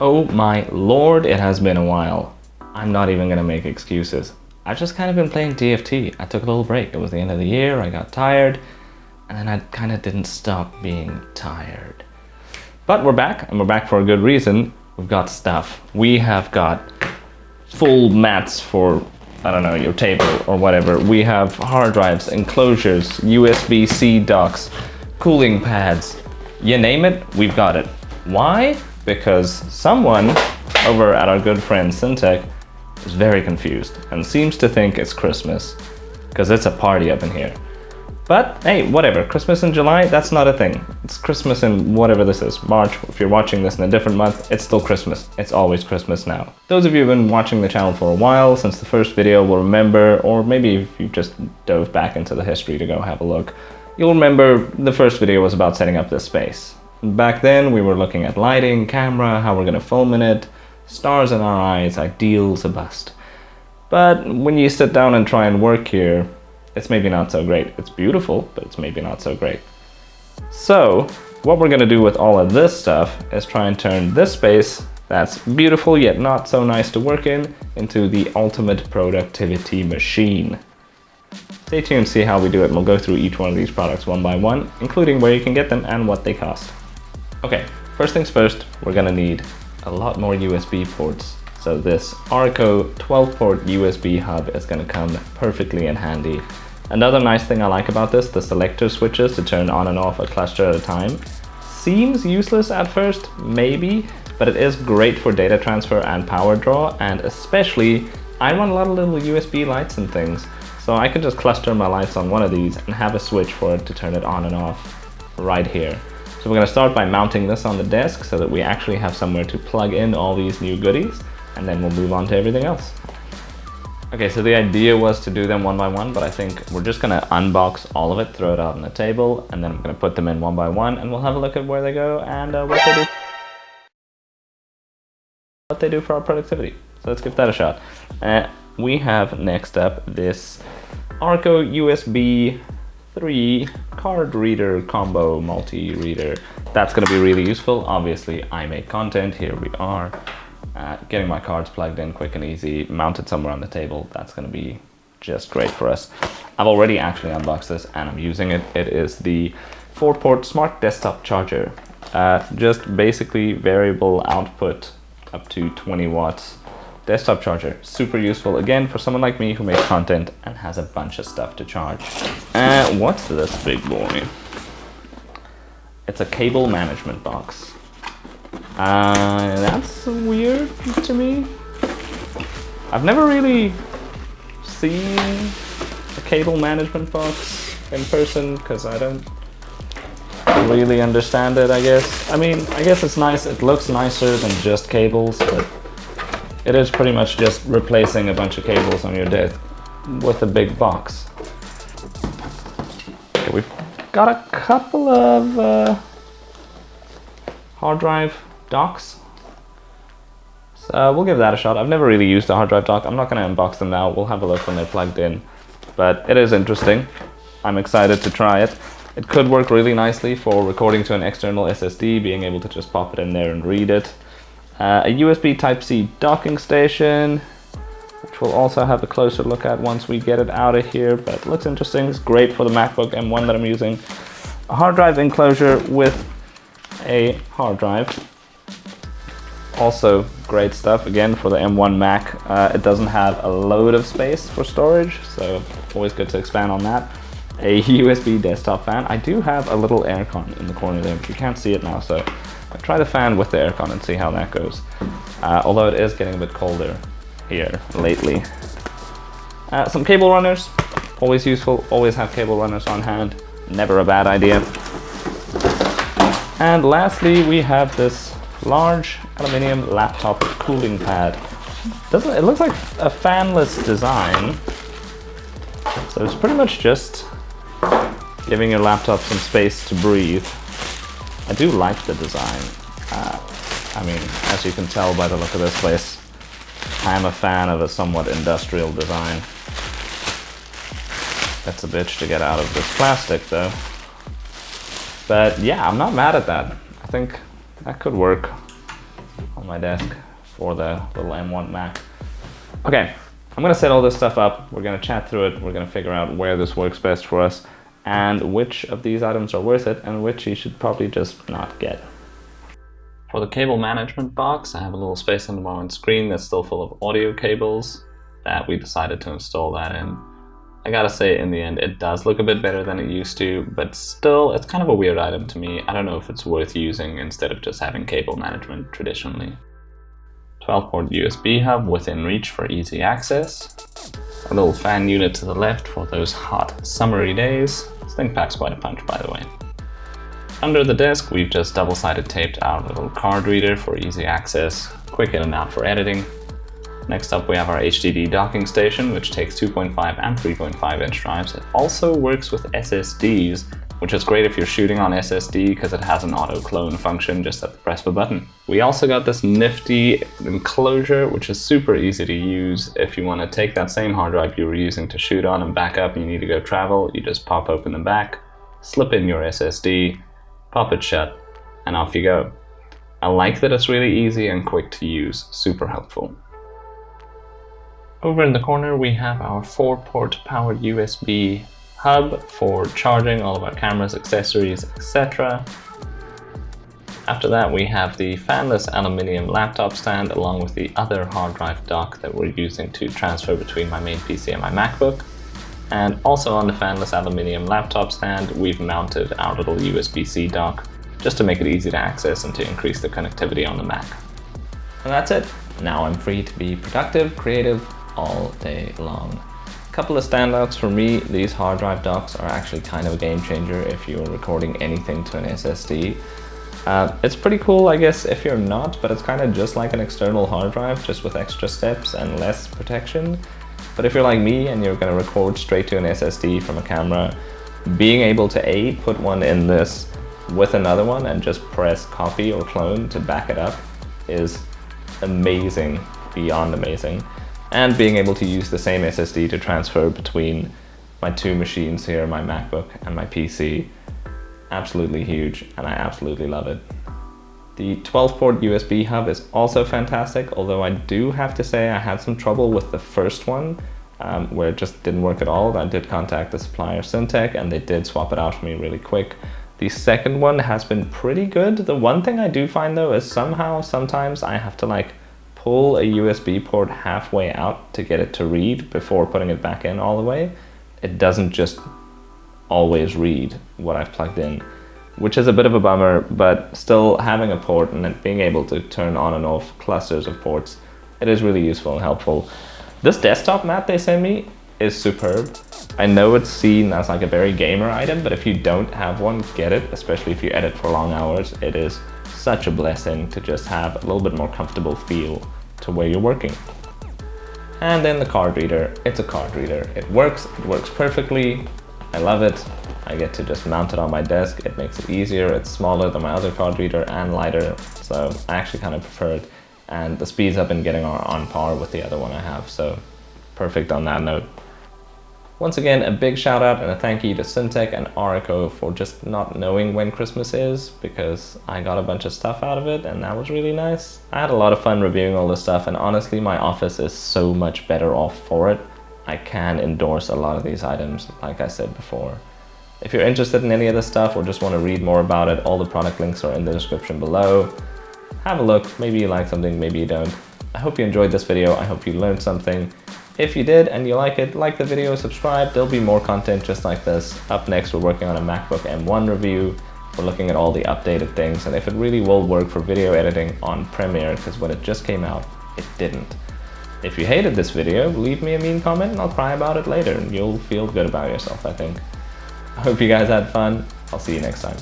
Oh my lord, it has been a while. I'm not even gonna make excuses. I've just kind of been playing DFT. I took a little break. It was the end of the year, I got tired, and then I kind of didn't stop being tired. But we're back, and we're back for a good reason. We've got stuff. We have got full mats for, I don't know, your table or whatever. We have hard drives, enclosures, USB-C docks, cooling pads. You name it, we've got it. Why? Because someone over at our good friend Syntec is very confused and seems to think it's Christmas, because it's a party up in here. But hey, whatever, Christmas in July, that's not a thing. It's Christmas in whatever this is, March. If you're watching this in a different month, it's still Christmas. It's always Christmas now. Those of you who've been watching the channel for a while, since the first video, will remember, or maybe if you just dove back into the history to go have a look, you'll remember the first video was about setting up this space. Back then, we were looking at lighting, camera, how we're gonna film in it, stars in our eyes, ideals, a bust. But when you sit down and try and work here, it's maybe not so great. It's beautiful, but it's maybe not so great. So, what we're gonna do with all of this stuff is try and turn this space that's beautiful yet not so nice to work in into the ultimate productivity machine. Stay tuned to see how we do it, and we'll go through each one of these products one by one, including where you can get them and what they cost. Okay, first things first, we're gonna need a lot more USB ports. So this Arco 12-port USB hub is gonna come perfectly in handy. Another nice thing I like about this, the selector switches to turn on and off a cluster at a time. Seems useless at first, maybe, but it is great for data transfer and power draw, and especially, I run a lot of little USB lights and things, so I could just cluster my lights on one of these and have a switch for it to turn it on and off right here. So we're going to start by mounting this on the desk so that we actually have somewhere to plug in all these new goodies, and then we'll move on to everything else. Okay, so the idea was to do them one by one, but I think we're just going to unbox all of it, throw it out on the table, and then I'm going to put them in one by one, and we'll have a look at where they go and what they do for our productivity. So let's give that a shot. We have next up this Arco USB 3 card reader combo multi-reader. That's going to be really useful. Obviously, I make content. Here we are. Getting my cards plugged in quick and easy, mounted somewhere on the table. That's going to be just great for us. I've already actually unboxed this and I'm using it. It is the 4-port smart desktop charger. Just basically variable output up to 20 watts. Desktop charger, super useful again for someone like me who makes content and has a bunch of stuff to charge. What's this big boy? It's a cable management box. That's weird to me. I've never really seen a cable management box in person because I don't really understand it, I guess. I mean, I guess it's nice. It looks nicer than just cables, but it is pretty much just replacing a bunch of cables on your desk with a big box. Okay, we've got a couple of hard drive docks. So we'll give that a shot. I've never really used a hard drive dock. I'm not going to unbox them now. We'll have a look when they're plugged in. But it is interesting. I'm excited to try it. It could work really nicely for recording to an external SSD, being able to just pop it in there and read it. A USB Type-C docking station, which we'll also have a closer look at once we get it out of here, but it looks interesting. It's great for the MacBook M1 that I'm using. A hard drive enclosure with a hard drive. Also great stuff, again, for the M1 Mac. It doesn't have a load of space for storage, so always good to expand on that. A USB desktop fan. I do have a little aircon in the corner there, but you can't see it now, so I'll try the fan with the aircon and see how that goes. Although it is getting a bit colder here lately. Some cable runners, always useful, always have cable runners on hand, never a bad idea. And lastly, we have this large aluminium laptop cooling pad. It looks like a fanless design, so it's pretty much just giving your laptop some space to breathe. I do like the design. I mean, as you can tell by the look of this place, I am a fan of a somewhat industrial design. That's a bitch to get out of this plastic though. But yeah, I'm not mad at that. I think that could work. on my desk for the little M1 Mac. Okay, I'm gonna set all this stuff up. We're gonna chat through it. We're gonna figure out where this works best for us and which of these items are worth it and which you should probably just not get. For the cable management box, I have a little space on the bottom screen that's still full of audio cables that we decided to install that in. I gotta say, in the end, it does look a bit better than it used to, but still, it's kind of a weird item to me. I don't know if it's worth using instead of just having cable management traditionally. 12-port USB hub within reach for easy access. A little fan unit to the left for those hot, summery days. This thing packs quite a punch, by the way. Under the desk, we've just double-sided taped our little card reader for easy access, quick in and out for editing. Next up we have our HDD docking station, which takes 2.5 and 3.5 inch drives. It also works with SSDs, which is great if you're shooting on SSD because it has an auto clone function just at the press of a button. We also got this nifty enclosure, which is super easy to use. If you want to take that same hard drive you were using to shoot on and back up and you need to go travel, you just pop open the back, slip in your SSD, pop it shut, and off you go. I like that it's really easy and quick to use, super helpful. Over in the corner we have our 4-port powered USB hub for charging all of our cameras, accessories, etc. After that we have the fanless aluminium laptop stand along with the other hard drive dock that we're using to transfer between my main PC and my MacBook. And also on the fanless aluminium laptop stand we've mounted our little USB-C dock just to make it easy to access and to increase the connectivity on the Mac. And that's it. Now I'm free to be productive, creative, all day long. A couple of standouts for me: these hard drive docks are actually kind of a game changer if you're recording anything to an SSD. It's pretty cool, I guess, if you're not, but it's kind of just like an external hard drive, just with extra steps and less protection. But if you're like me and you're going to record straight to an SSD from a camera, being able to put one in this with another one and just press copy or clone to back it up is amazing, beyond amazing. And being able to use the same SSD to transfer between my two machines here, my MacBook and my PC, absolutely huge, and I absolutely love it. The 12-port USB hub is also fantastic, although I do have to say I had some trouble with the first one, where it just didn't work at all. I did contact the supplier Syntec and they did swap it out for me really quick. The second one has been pretty good. The one thing I do find though is sometimes I have to pull a USB port halfway out to get it to read before putting it back in all the way. It doesn't just always read what I've plugged in, which is a bit of a bummer, but still having a port and being able to turn on and off clusters of ports, it is really useful and helpful. This desktop mat they sent me is superb. I know it's seen as a very gamer item, but if you don't have one, get it, especially if you edit for long hours. It is such a blessing to just have a little bit more comfortable feel to where you're working. And then the card reader. It's a card reader. It works perfectly. I love it. I get to just mount it on my desk. It makes it easier. It's smaller than my other card reader and lighter, so I actually kind of prefer it. And the speeds I've been getting are on par with the other one I have, so perfect on that note. Once again, a big shout out and a thank you to Syntec and Orico for just not knowing when Christmas is, because I got a bunch of stuff out of it and that was really nice. I had a lot of fun reviewing all this stuff, and honestly my office is so much better off for it. I can endorse a lot of these items, like I said before. If you're interested in any of this stuff or just want to read more about it, all the product links are in the description below. Have a look, maybe you like something, maybe you don't. I hope you enjoyed this video, I hope you learned something. If you did and you like it, like the video, subscribe, there'll be more content just like this. Up next, we're working on a MacBook M1 review. We're looking at all the updated things and if it really will work for video editing on Premiere, because when it just came out, it didn't. If you hated this video, leave me a mean comment and I'll cry about it later and you'll feel good about yourself, I think. I hope you guys had fun. I'll see you next time.